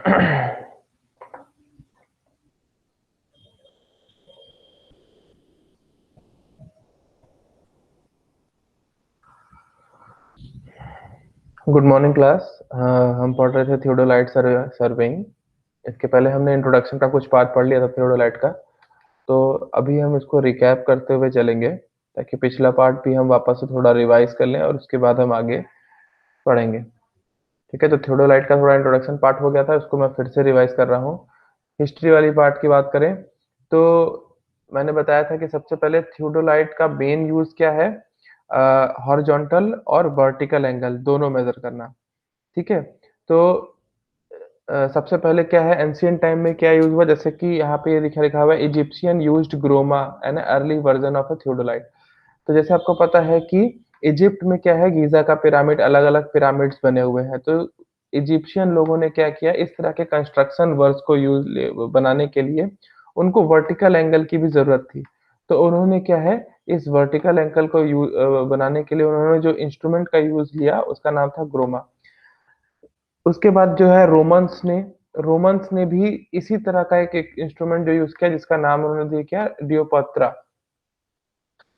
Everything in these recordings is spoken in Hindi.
Good morning class. हम पढ़ रहे थे थियोडोलाइट सर्वेइंग। इसके पहले हमने इंट्रोडक्शन का कुछ पार्ट पढ़ लिया था थियोडोलाइट का। तो अभी हम इसको रिकैप करते हुए चलेंगे, ताकि पिछला पार्ट भी हम वापस से थोड़ा रिवाइज कर लें और उसके बाद हम आगे पढ़ेंगे। ठीक है, तो थियोडोलाइट का थोड़ा इंट्रोडक्शन पार्ट हो गया था, उसको मैं फिर से रिवाइज कर रहा हूँ। हिस्ट्री वाली पार्ट की बात करें तो मैंने बताया था कि सबसे पहले थियोडोलाइट का मेन यूज क्या है, हॉरिजॉन्टल और वर्टिकल एंगल दोनों मेजर करना। ठीक है, तो सबसे पहले क्या है, एंशियंट टाइम में क्या यूज हुआ, जैसे कि यहाँ पे ये लिखा लिखा हुआ है, Egyptian used groma an early version of a theodolite. तो जैसे आपको पता है कि इजिप्ट में क्या है, गीजा का पिरामिड, अलग अलग पिरामिड्स बने हुए हैं। तो इजिप्शियन लोगों ने क्या किया, इस तरह के कंस्ट्रक्शन वर्क्स को यूज बनाने के लिए उनको वर्टिकल एंगल की भी जरूरत थी। तो उन्होंने क्या है, इस वर्टिकल एंगल को बनाने के लिए उन्होंने जो इंस्ट्रूमेंट का यूज लिया उसका नाम था ग्रोमा। उसके बाद जो है रोमन्स ने भी इसी तरह का एक इंस्ट्रूमेंट जो यूज किया, जिसका नाम उन्होंने दिया क्या, डियोपत्रा।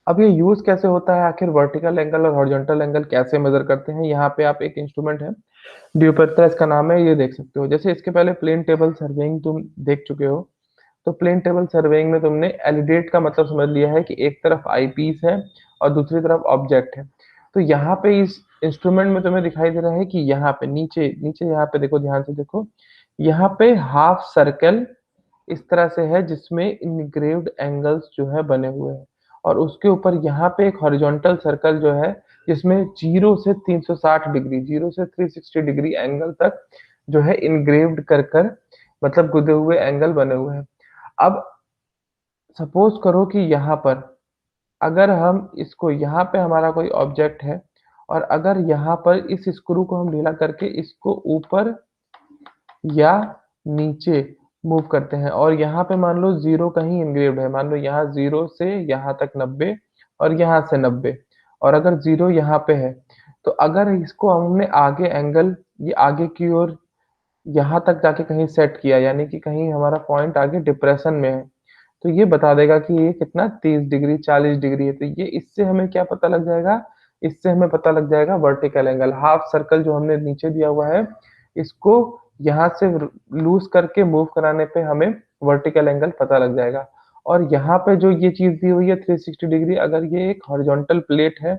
अब ये यूज कैसे होता है, आखिर वर्टिकल एंगल और हॉरिजॉन्टल एंगल कैसे मेजर करते हैं, यहाँ पे आप एक इंस्ट्रूमेंट है डियोपत्रा, इसका नाम है, ये देख सकते हो। जैसे इसके पहले प्लेन टेबल सर्वेइंग तुम देख चुके हो। तो प्लेन टेबल सर्वेइंग में तुमने एलिडेट का मतलब समझ लिया है कि एक तरफ आई पीस है और दूसरी तरफ ऑब्जेक्ट है। तो यहाँ पे इस इंस्ट्रूमेंट में तुम्हें दिखाई दे रहा है कि यहाँ पे नीचे नीचे, यहाँ पे देखो, ध्यान से देखो, यहाँ पे हाफ सर्कल इस तरह से है जिसमें इनग्रेव्ड एंगल्स जो है बने हुए हैं। और उसके ऊपर यहाँ पे एक हॉरिजॉन्टल सर्कल जो है, जिसमें 0 से 360 डिग्री, 0 से 360 डिग्री एंगल तक जो है इनग्रेव्ड कर कर, मतलब गुदे हुए एंगल बने हुए हैं। अब सपोज करो कि यहाँ पर अगर हम इसको, यहाँ पे हमारा कोई ऑब्जेक्ट है, और अगर यहाँ पर इस स्क्रू को हम ढीला करके इसको ऊपर या नीचे मूव करते हैं, और यहाँ पे मान लो जीरो कहीं इंग्रेव्ड है, मान लो यहाँ 0 से यहाँ तक 90 और यहाँ से 90, और अगर जीरो यहाँ पे है, तो अगर इसको हमने आगे एंगल, ये आगे की ओर यहाँ तक जाके कहीं सेट किया, यानी कि कहीं हमारा पॉइंट आगे डिप्रेशन में है, तो ये बता देगा कि ये कितना 30 डिग्री 40 डिग्री है। तो ये, इससे हमें क्या पता लग जाएगा, इससे हमें पता लग जाएगा वर्टिकल एंगल। हाफ सर्कल जो हमने नीचे दिया हुआ है, इसको यहाँ से लूज करके मूव कराने पे हमें वर्टिकल एंगल पता लग जाएगा। और यहाँ पे जो ये चीज दी हुई है 360 डिग्री, अगर ये एक हॉरिजॉन्टल प्लेट है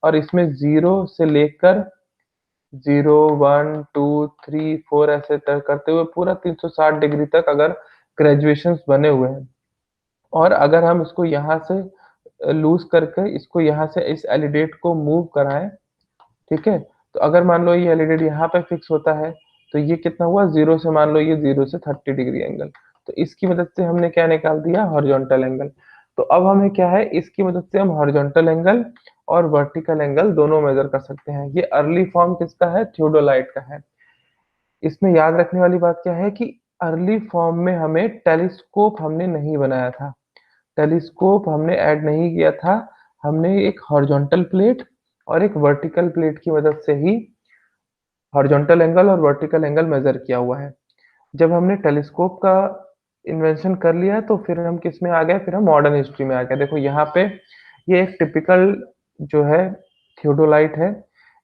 और इसमें 0 से लेकर 0 1 2 3 4 ऐसे तक करते हुए पूरा 360 डिग्री तक अगर ग्रेजुएशंस बने हुए हैं, और अगर हम इसको यहाँ से लूज करके इसको यहाँ से इस एलिडेट को मूव कराएं, ठीक है, तो अगर मान लो ये एलिडेट यहाँ पे फिक्स होता है, तो ये कितना हुआ, 0 से, मान लो ये 0 से 30 डिग्री एंगल। तो इसकी मदद से हमने क्या निकाल दिया, हॉरिजॉन्टल एंगल। तो अब हमें क्या है, इसकी मदद से हम हॉरिजॉन्टल एंगल और वर्टिकल एंगल दोनों मेजर कर सकते हैं। ये अर्ली फॉर्म किसका है, थियोडोलाइट का है। इसमें याद रखने वाली बात क्या है कि अर्ली फॉर्म में हमें टेलीस्कोप हमने नहीं बनाया था, टेलीस्कोप हमने ऐड नहीं किया था। हमने एक हॉरिजॉन्टल प्लेट और एक वर्टिकल प्लेट की मदद से ही हॉरिजॉन्टल एंगल और वर्टिकल एंगल मेजर किया हुआ है। जब हमने टेलीस्कोप का इन्वेंशन कर लिया, तो फिर हम किस में आ गए, फिर हम मॉडर्न हिस्ट्री में आ गए। देखो यहाँ पे ये एक टिपिकल जो है थियोडोलाइट है।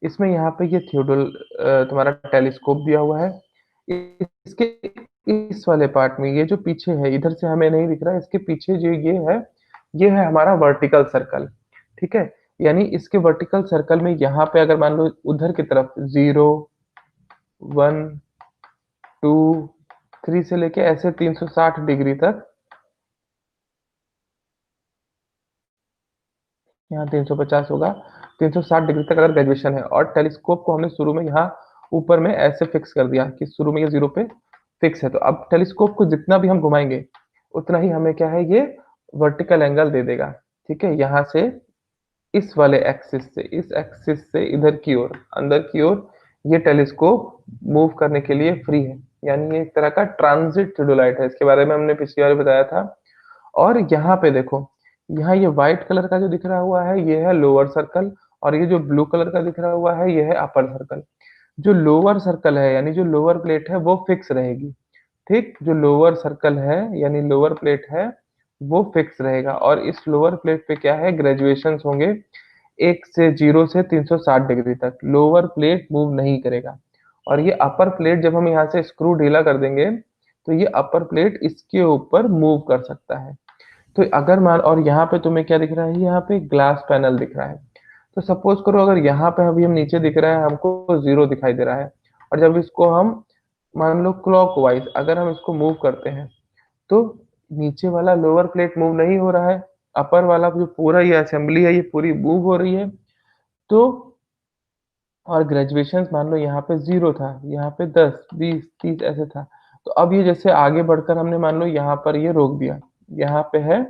इसमें यहाँ पे ये तुम्हारा टेलीस्कोप दिया हुआ है। इसके इस वाले पार्ट में ये जो पीछे है, इधर से हमें नहीं दिख रहा है, इसके पीछे जो ये है हमारा वर्टिकल सर्कल। ठीक है, यानी इसके वर्टिकल सर्कल में यहाँ पे अगर मान लो उधर की तरफ 0 1 2 3 से लेके ऐसे 360 डिग्री तक, यहाँ 350 होगा, 360 डिग्री तक अगर ग्रेजुएशन है, और टेलीस्कोप को हमने शुरू में यहाँ ऊपर में ऐसे फिक्स कर दिया कि शुरू में ये 0 पे फिक्स है, तो अब टेलीस्कोप को जितना भी हम घुमाएंगे उतना ही हमें क्या है, ये वर्टिकल एंगल दे देगा। ठीक है, यहाँ से इस वाले एक्सिस से, इस एक्सिस से इधर की ओर, अंदर की ओर, ये टेलीस्कोप मूव करने के लिए फ्री है। यानी ये एक तरह का ट्रांजिट थियोडोलाइट है, इसके बारे में हमने पिछली बार बताया था। और यहाँ पे देखो, यहाँ ये व्हाइट कलर का जो दिख रहा हुआ है, ये है लोअर सर्कल, और ये जो ब्लू कलर का दिख रहा हुआ है, ये है अपर सर्कल। जो लोअर सर्कल है यानी जो लोअर प्लेट है वो फिक्स रहेगी। ठीक, जो लोअर सर्कल है यानी लोअर प्लेट है वो फिक्स रहेगा, और इस लोअर प्लेट पे क्या है, ग्रेजुएशन होंगे 1 से 0 से 360 डिग्री तक, लोअर प्लेट मूव नहीं करेगा। और ये अपर प्लेट जब हम यहाँ से स्क्रू ढीला कर देंगे तो ये अपर प्लेट इसके ऊपर मूव कर सकता है। तो अगर मान, और यहाँ पे तुम्हें क्या दिख रहा है, यहाँ पे ग्लास पैनल दिख रहा है। तो सपोज करो अगर यहाँ पे अभी हम नीचे दिख रहा है, हमको 0 दिखाई दे रहा है, और जब इसको हम मान लो क्लॉकवाइज अगर हम इसको मूव करते हैं तो नीचे वाला लोअर प्लेट मूव नहीं हो रहा है, अपर वाला जो पूरा ये असेंबली है ये पूरी मूव हो रही है। तो और ग्रेजुएशन मान लो यहाँ पे 0 था, यहाँ पे 10 20 30 ऐसे था। तो अब ये जैसे आगे बढ़कर हमने मान लो यहाँ पर ये रोक दिया, यहाँ पे है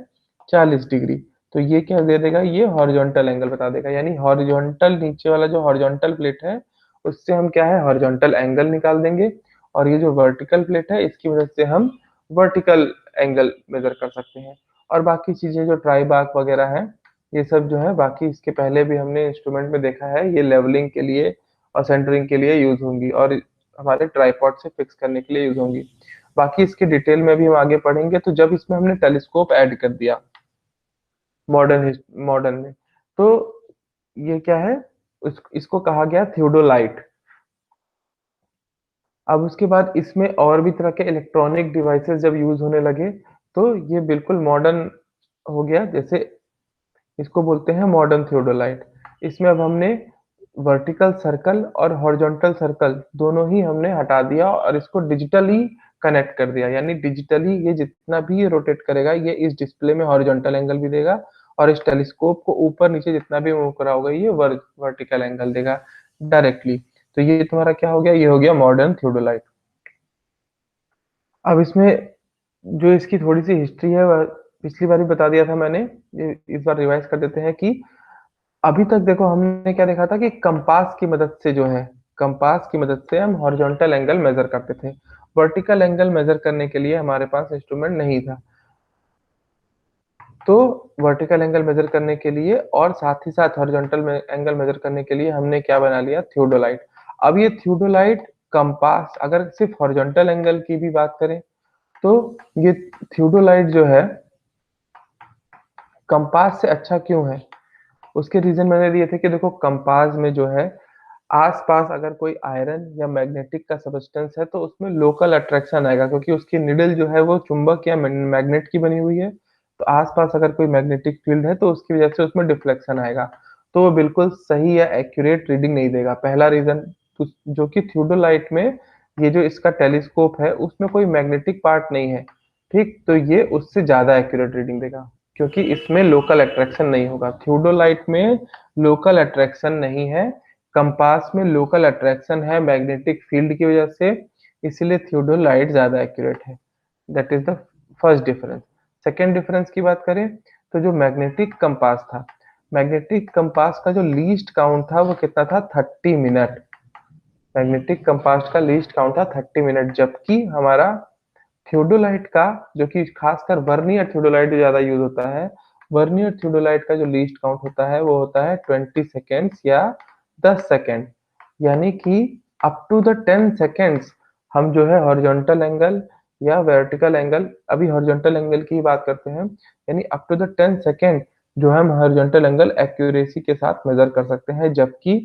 40 डिग्री, तो ये क्या दे देगा, ये हॉरिजॉन्टल एंगल बता देगा। यानी हॉरिजॉन्टल नीचे वाला जो हॉरिजॉन्टल प्लेट है उससे हम क्या है, हॉरिजॉन्टल एंगल निकाल देंगे, और ये जो वर्टिकल प्लेट है इसकी मदद से हम वर्टिकल एंगल मेजर कर सकते हैं। और बाकी चीजें जो ट्राई बार्क वगैरह है, ये सब जो है बाकी इसके पहले भी हमने इंस्ट्रूमेंट में देखा है, ये लेवलिंग के लिए और सेंटरिंग के लिए यूज होंगी, और हमारे ट्राइपॉड से फिक्स करने के लिए यूज होंगी। बाकी इसके डिटेल में भी हम आगे पढ़ेंगे। तो जब इसमें हमने टेलीस्कोप ऐड कर दिया मॉडर्न में, तो ये क्या है, इसको कहा गया थियोडोलाइट। अब उसके बाद इसमें और भी तरह के इलेक्ट्रॉनिक डिवाइसेस जब यूज होने लगे तो ये बिल्कुल मॉडर्न हो गया। जैसे इसको बोलते हैं मॉडर्न थियोडोलाइट। इसमें अब हमने वर्टिकल सर्कल और हॉरिजॉन्टल सर्कल दोनों ही हमने हटा दिया और इसको डिजिटली कनेक्ट कर दिया। यानी डिजिटली ये जितना भी ये रोटेट करेगा ये इस डिस्प्ले में हॉरिजॉन्टल एंगल भी देगा, और इस टेलीस्कोप को ऊपर नीचे जितना भी मूव करा होगा ये वर्टिकल एंगल देगा डायरेक्टली। तो ये तुम्हारा क्या हो गया, ये हो गया मॉडर्न थियोडोलाइट। अब इसमें जो इसकी थोड़ी सी हिस्ट्री है वह पिछली बार भी बता दिया था मैंने, ये इस बार रिवाइज कर देते हैं कि अभी तक देखो हमने क्या देखा था कि कंपास की मदद से जो है, कंपास की मदद से हम हॉरिजॉन्टल एंगल मेजर करते थे। वर्टिकल एंगल मेजर करने के लिए हमारे पास इंस्ट्रूमेंट नहीं था। तो वर्टिकल एंगल मेजर करने के लिए और साथ ही साथ हॉरिजॉन्टल एंगल मेजर करने के लिए हमने क्या बना लिया, थियोडोलाइट। अब ये थियोडोलाइट कंपास, अगर सिर्फ हॉरिजॉन्टल एंगल की भी बात करें तो ये थियोडोलाइट जो है कंपास से अच्छा क्यों है, उसके रीजन मैंने दिए थे कि देखो कंपास में जो है आसपास अगर कोई आयरन या मैग्नेटिक का सब्सटेंस है तो उसमें लोकल अट्रैक्शन आएगा, क्योंकि उसकी निडल जो है वो चुंबक या मैग्नेट की बनी हुई है। तो आसपास अगर कोई मैग्नेटिक फील्ड है तो उसकी वजह से उसमें डिफ्लेक्शन आएगा, तो वो बिल्कुल सही या एक्यूरेट रीडिंग नहीं देगा, पहला रीजन। जो कि थियोडोलाइट में ये जो इसका टेलीस्कोप है उसमें कोई मैग्नेटिक पार्ट नहीं है, ठीक, तो ये उससे ज्यादा एक्यूरेट रीडिंग देगा क्योंकि इसमें लोकल अट्रैक्शन नहीं होगा। थियोडोलाइट में लोकल अट्रैक्शन नहीं है, कंपास में लोकल अट्रैक्शन है मैग्नेटिक फील्ड की वजह से, इसलिए थियोडोलाइट ज्यादा एक्यूरेट है। That is the first difference. Second difference की बात करें तो जो मैग्नेटिक कंपास था, मैग्नेटिक कंपास का जो लीस्ट काउंट था वो कितना था, 30 मिनट। मैग्नेटिक कंपास का लीस्ट काउंट था 30 मिनट, जबकि हमारा थियोडोलाइट का, जो कि खासकर वर्नियर थियोडोलाइट ज्यादा यूज होता है, वर्नियर थियोडोलाइट का जो लीस्ट काउंट होता है वो होता है 20 सेकेंड्स या 10 सेकेंड। यानी कि अप टू द 10 सेकेंड्स हम जो है हॉरिजॉन्टल एंगल या वर्टिकल एंगल, अभी हॉरिजॉन्टल एंगल की बात करते हैं, यानी अप टू द 10 सेकेंड जो है हम हॉरिजॉन्टल एंगल एक्यूरेसी के साथ मेजर कर सकते हैं, जबकि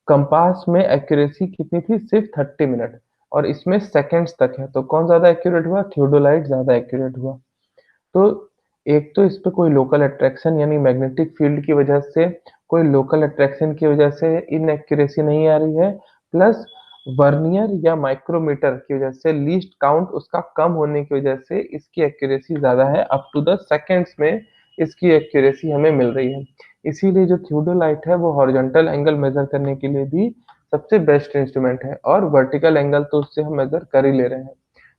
कंपास में एक्यूरेसी कितनी थी, सिर्फ 30 मिनट, और इसमें सेकंड्स तक है। तो कौन ज्यादा एक्यूरेट हुआ, थियोडोलाइट ज्यादा एक्यूरेट हुआ। तो एक तो इस पे कोई लोकल अट्रैक्शन यानी मैग्नेटिक फील्ड की वजह से, कोई लोकल अट्रैक्शन की वजह से इनएक्यूरेसी नहीं आ रही है, प्लस वर्नियर या माइक्रोमीटर की वजह से लीस्ट काउंट उसका कम होने की वजह से इसकी एक्यूरेसी ज्यादा है, अप टू द सेकेंड्स में इसकी एक्यूरेसी हमें मिल रही है। इसीलिए जो थियोडोलाइट है वो हॉरिजॉन्टल एंगल मेजर करने के लिए भी सबसे बेस्ट इंस्ट्रूमेंट है, और वर्टिकल एंगल तो उससे हम मेजर कर ही ले रहे हैं।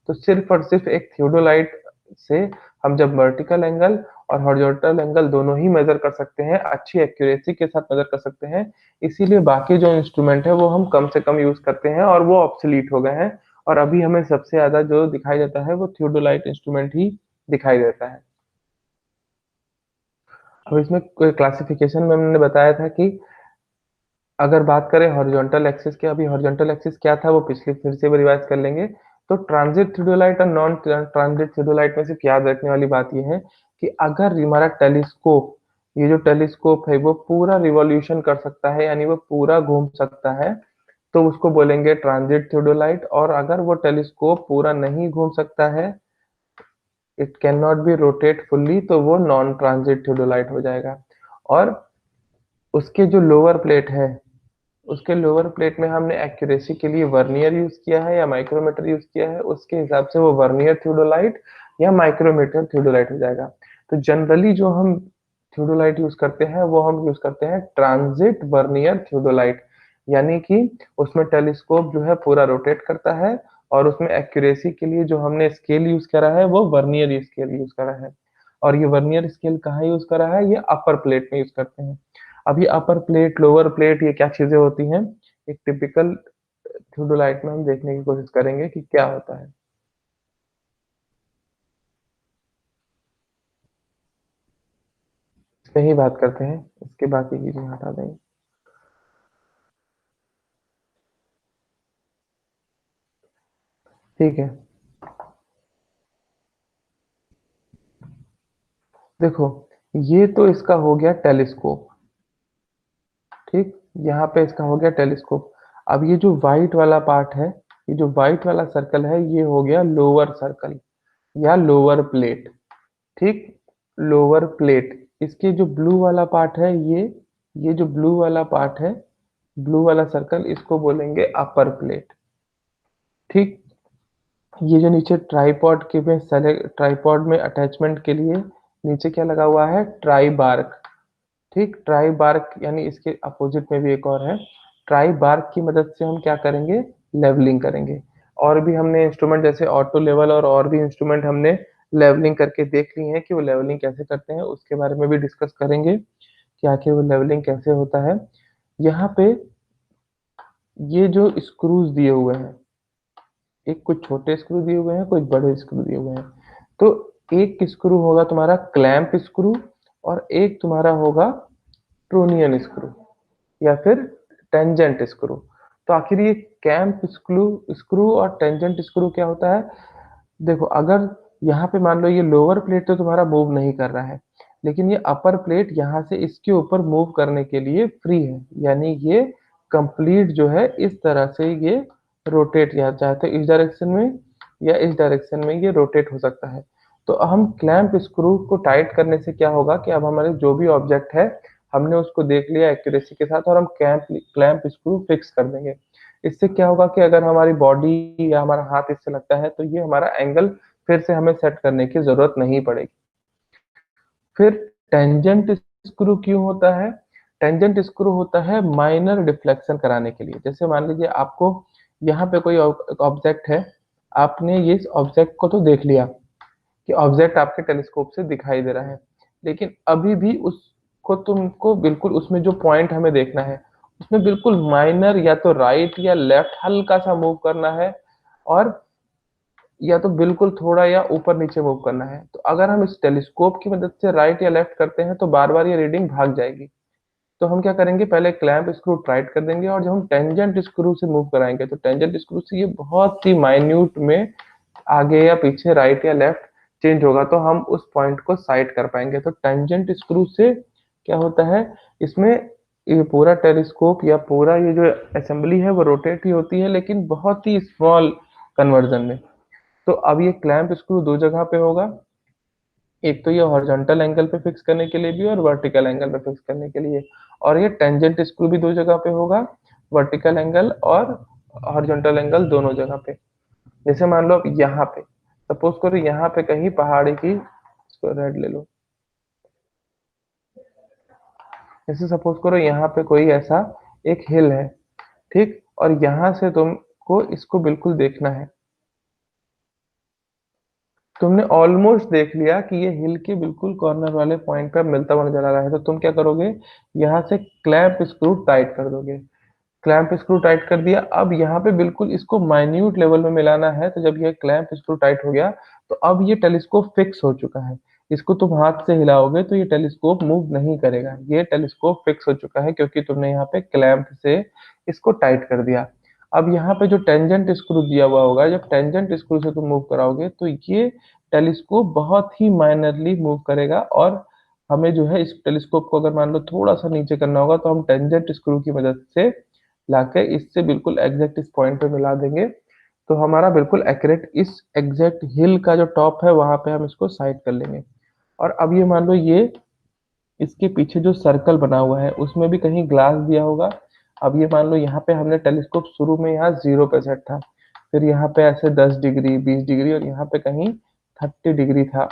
तो सिर्फ और सिर्फ एक थियोडोलाइट से हम जब वर्टिकल एंगल और हॉरिजॉन्टल एंगल दोनों ही मेजर कर सकते हैं, अच्छी एक्यूरेसी के साथ मेजर कर सकते हैं। इसीलिए बाकी जो इंस्ट्रूमेंट है वो हम कम से कम यूज करते हैं और वो ऑब्सोलीट हो गए हैं, और अभी हमें सबसे ज्यादा जो दिखाई देता है वो थियोडोलाइट इंस्ट्रूमेंट ही दिखाई देता है। अब इसमें क्लासिफिकेशन में हमने बताया था कि अगर बात करें हॉरिजॉन्टल एक्सिस की, अभी हॉरिजॉन्टल एक्सिस क्या था वो पिछले फिर से रिवाइज कर लेंगे। तो ट्रांजिट थियोडोलाइट और नॉन ट्रांजिट थियोडोलाइट में सिर्फ याद रखने वाली बात ये है कि अगर हमारा टेलीस्कोप, ये जो टेलीस्कोप है वो पूरा रिवॉल्यूशन कर सकता है, यानी वो पूरा घूम सकता है, तो उसको बोलेंगे ट्रांजिट थियोडोलाइट। और अगर वो टेलीस्कोप पूरा नहीं घूम सकता है, it can not be rotate fully, तो वो नॉन ट्रांजिट थियोडोलाइट हो जाएगा। और उसके जो लोअर प्लेट है, उसके लोअर प्लेट में हमने एक्यूरेसी के लिए वर्नियर यूज किया है या माइक्रोमीटर यूज किया है, उसके हिसाब से वो वर्नियर थियोडोलाइट या माइक्रोमीटर थियोडोलाइट हो जाएगा। तो जनरली जो हम थियोडोलाइट यूज करते हैं वो हम यूज करते हैं ट्रांजिट वर्नियर थियोडोलाइट, यानी कि उसमें टेलीस्कोप जो है पूरा रोटेट करता है, और उसमें एक्यूरेसी के लिए जो हमने स्केल यूज करा है वो वर्नियर स्केल यूज करा है। और ये वर्नियर स्केल कहाँ यूज करा है, ये अपर प्लेट में यूज करते हैं। अभी अपर प्लेट लोअर प्लेट ये क्या चीजें होती हैं, एक टिपिकल थियोडोलाइट में हम देखने की कोशिश करेंगे कि क्या होता है। इस पे ही बात करते हैं, इसके बाकी चीजें हटा देंगे। ठीक है, देखो ये तो इसका हो गया टेलीस्कोप। ठीक, यहाँ पे इसका हो गया टेलीस्कोप। अब ये जो व्हाइट वाला पार्ट है, ये जो व्हाइट वाला सर्कल है, ये हो गया लोअर सर्कल या लोअर प्लेट। ठीक, लोअर प्लेट। इसके जो ब्लू वाला पार्ट है, ये जो ब्लू वाला पार्ट है, ब्लू वाला सर्कल, इसको बोलेंगे अपर प्लेट। ठीक, ये जो नीचे ट्राइपॉड के में सेलेक्ट, ट्राइपॉड में अटैचमेंट के लिए नीचे क्या लगा हुआ है, ट्राई बार्क। ठीक, ट्राई बार्क, यानी इसके अपोजिट में भी एक और है। ट्राई बार्क की मदद से हम क्या करेंगे, लेवलिंग करेंगे। और भी हमने इंस्ट्रूमेंट जैसे ऑटो लेवल और भी इंस्ट्रूमेंट हमने लेवलिंग करके देख ली है कि वो लेवलिंग कैसे करते हैं, उसके बारे में भी डिस्कस करेंगे कि आखिर वो लेवलिंग कैसे होता है। यहाँ पे ये जो स्क्रूज दिए हुए हैं, एक कुछ छोटे स्क्रू दिए हुए हैं, कुछ बड़े स्क्रू दिए हुए हैं। तो एक स्क्रू होगा तुम्हारा क्लैंप स्क्रू, और एक तुम्हारा होगा ट्रोनियन स्क्रू या फिर टेंजेंट स्क्रू। तो आखिर ये कैंप स्क्रू स्क्रू और टेंजेंट स्क्रू क्या होता है। देखो, अगर यहाँ पे मान लो ये लोअर प्लेट तो तुम्हारा मूव नहीं कर रहा है, लेकिन ये अपर प्लेट यहाँ से इसके ऊपर मूव करने के लिए फ्री है, यानी ये कंप्लीट जो है इस तरह से ये रोटेट, या चाहे तो इस डायरेक्शन में या इस डायरेक्शन में ये रोटेट हो सकता है। तो हम क्लैंप स्क्रू को टाइट करने से क्या होगा कि अब हमारे जो भी ऑब्जेक्ट है, हमने उसको देख लिया एक्यूरेसी के साथ, और हम क्लैंप क्लैंप स्क्रू फिक्स कर देंगे। इससे क्या होगा कि अगर हमारी बॉडी या हमारा हाथ इससे लगता है, तो ये हमारा एंगल फिर से हमें सेट करने की जरूरत नहीं पड़ेगी। फिर टेंजेंट स्क्रू क्यों होता है, टेंजेंट स्क्रू होता है माइनर डिफ्लेक्शन कराने के लिए। जैसे मान लीजिए आपको यहाँ पे कोई ऑब्जेक्ट है, आपने ये ऑब्जेक्ट को तो देख लिया कि ऑब्जेक्ट आपके टेलीस्कोप से दिखाई दे रहा है, लेकिन अभी भी उसको तुमको बिल्कुल उसमें जो पॉइंट हमें देखना है, उसमें बिल्कुल माइनर या तो राइट या लेफ्ट हल्का सा मूव करना है, और या तो बिल्कुल थोड़ा या ऊपर नीचे मूव करना है। तो अगर हम इस टेलीस्कोप की मदद से राइट या लेफ्ट करते हैं तो बार बार ये रीडिंग भाग जाएगी। तो हम क्या करेंगे, पहले क्लैंप स्क्रू टाइट कर देंगे, और जब हम टेंजेंट स्क्रू से मूव कराएंगे तो टेंजेंट स्क्रू से ये बहुत ही माइन्यूट में आगे या पीछे राइट या लेफ्ट चेंज होगा, तो हम उस पॉइंट को साइड कर पाएंगे। तो टेंजेंट स्क्रू से क्या होता है, इसमें ये पूरा टेलीस्कोप या पूरा ये जो असेंबली है वो रोटेट ही होती है, लेकिन बहुत ही स्मॉल कन्वर्जन में। तो अब ये क्लैंप स्क्रू दो जगह पे होगा, एक तो ये हॉरिजॉन्टल एंगल पे फिक्स करने के लिए भी और वर्टिकल एंगल पे फिक्स करने के लिए। और ये टेंजेंट स्क्रू भी दो जगह पे होगा, वर्टिकल एंगल और हॉरिजॉन्टल एंगल दोनों जगह पे। जैसे मान लो अब यहाँ पे, सपोज करो यहाँ पे कहीं पहाड़ी की, इसको रेड ले लो, जैसे सपोज करो यहाँ पे कोई ऐसा एक हिल है। ठीक, और यहाँ से तुमको इसको बिल्कुल देखना है। तुमने ऑलमोस्ट देख लिया कि ये हिल के बिल्कुल कॉर्नर वाले पॉइंट पर मिलता हुआ नजर आ रहा है, तो तुम क्या करोगे, यहाँ से क्लैंप स्क्रू टाइट कर दोगे। क्लैंप स्क्रू टाइट कर दिया, अब यहाँ पे बिल्कुल इसको माइन्यूट लेवल में मिलाना है। तो जब ये क्लैंप स्क्रू टाइट हो गया, तो अब ये टेलीस्कोप फिक्स हो चुका है। इसको तुम हाथ से हिलाओगे तो ये टेलीस्कोप मूव नहीं करेगा, ये टेलीस्कोप फिक्स हो चुका है क्योंकि तुमने यहाँ पे क्लैंप से इसको टाइट कर दिया। अब यहाँ पे जो टेंजेंट स्क्रू दिया हुआ होगा, जब टेंजेंट स्क्रू से तुम मूव कराओगे तो ये टेलीस्कोप बहुत ही माइनरली मूव करेगा, और हमें जो है इस टेलीस्कोप को अगर मान लो थोड़ा सा नीचे करना होगा तो हम टेंजेंट स्क्रू की मदद से लाके इससे बिल्कुल एग्जैक्ट इस पॉइंट पे मिला देंगे, तो हमारा बिल्कुल एक्यूरेट इस एग्जैक्ट हिल का जो टॉप है वहां पे हम इसको साइड कर लेंगे। और अब ये मान लो ये इसके पीछे जो सर्कल बना हुआ है उसमें भी कहीं ग्लास दिया होगा। अब ये मान लो यहाँ पे हमने टेलीस्कोप शुरू में यहाँ 0 पे सेट था, फिर यहाँ पे ऐसे 10 डिग्री 20 डिग्री और यहाँ पे कहीं 30 डिग्री था।